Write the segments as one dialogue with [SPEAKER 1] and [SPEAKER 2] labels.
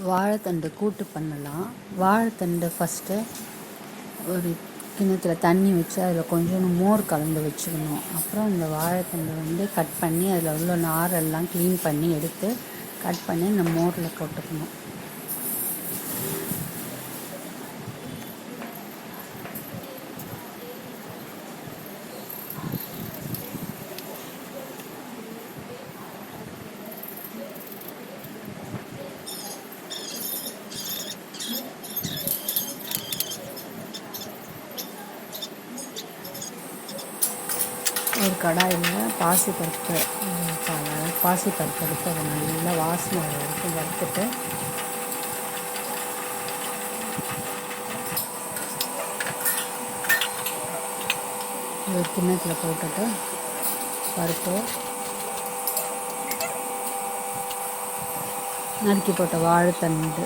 [SPEAKER 1] வாழைத்தண்டு கூட்டு பண்ணலாம். வாழைத்தண்டு ஃபஸ்ட்டு ஒரு கிண்ணத்தில் தண்ணி வச்சு அதில் கொஞ்சோண்டு மோர் கலந்து வச்சுக்கணும். அப்புறம் இந்த வாழைத்தண்டை கட் பண்ணி அதில் உள்ள நாரெல்லாம் க்ளீன் பண்ணி எடுத்து கட் பண்ணி இந்த மோரில் போட்டுக்கணும். ஒரு கடாயில் பாசிப்பருப்பு எடுத்து அதை நல்லா வாசனை வரைக்கும் வறுத்துட்டு ஒரு கிண்ணத்தில் போட்டுட்டு பருப்பு நறுக்கி போட்ட வாழைத்தண்டு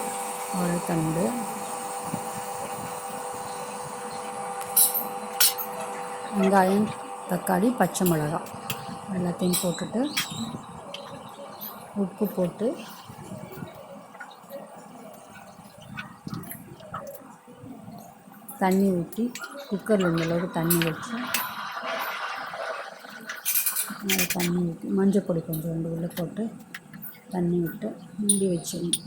[SPEAKER 1] வெங்காயம் தக்காளி பச்சை மிளகாய் எல்லாத்தையும் போட்டுட்டு உப்பு போட்டு தண்ணி ஊற்றி குக்கரில் இந்தளவுக்கு தண்ணி வச்சு தண்ணி ஊற்றி மஞ்சள் பொடி கொஞ்சம் உள்ளே போட்டு தண்ணி விட்டு மூடி வச்சிடணும்.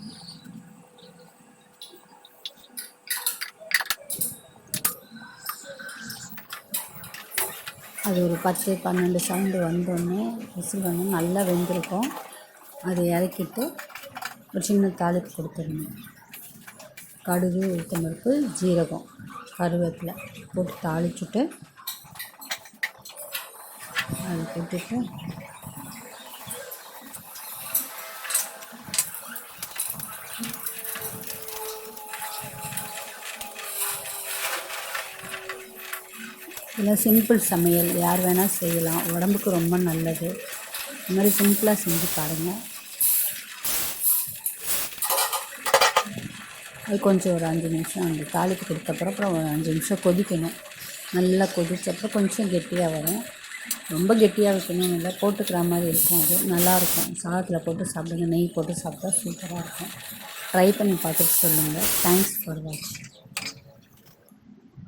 [SPEAKER 1] அது ஒரு 10-12 சவுண்டு வந்தோடனே விசில் வந்து நல்லா வெந்திருக்கும். அதை இறக்கிட்டு ஒரு சின்ன தாளிப்பு கொடுத்துடணும். கடுகு, உளுத்தம்பருப்பு, ஜீரகம், கருவேப்பிலை போட்டு தாளிச்சுட்டு அதை போட்டுட்டு இதெல்லாம் சிம்பிள் சமையல், யார் வேணால் செய்யலாம். உடம்புக்கு ரொம்ப நல்லது. இந்த மாதிரி சிம்பிளாக செஞ்சு பாருங்கள். அது கொஞ்சம் ஒரு 5 நிமிஷம் அந்த தாளிப்பு கொடுத்தப்பறம் ஒரு 5 நிமிஷம் கொதிக்கணும். நல்லா கொதிச்சப்பறம் கொஞ்சம் கெட்டியாக வரும். ரொம்ப கெட்டியாக வைக்கணும் இல்லை, போட்டுக்கிற மாதிரி இருக்கும். அது நல்லாயிருக்கும். சாதத்தில் போட்டு சாப்பிடுங்க. நெய் போட்டு சாப்பிட்டா சூப்பராக இருக்கும். ட்ரை பண்ணி பார்த்துட்டு சொல்லுங்கள். தேங்க்ஸ் ஃபார் வாட்சிங்.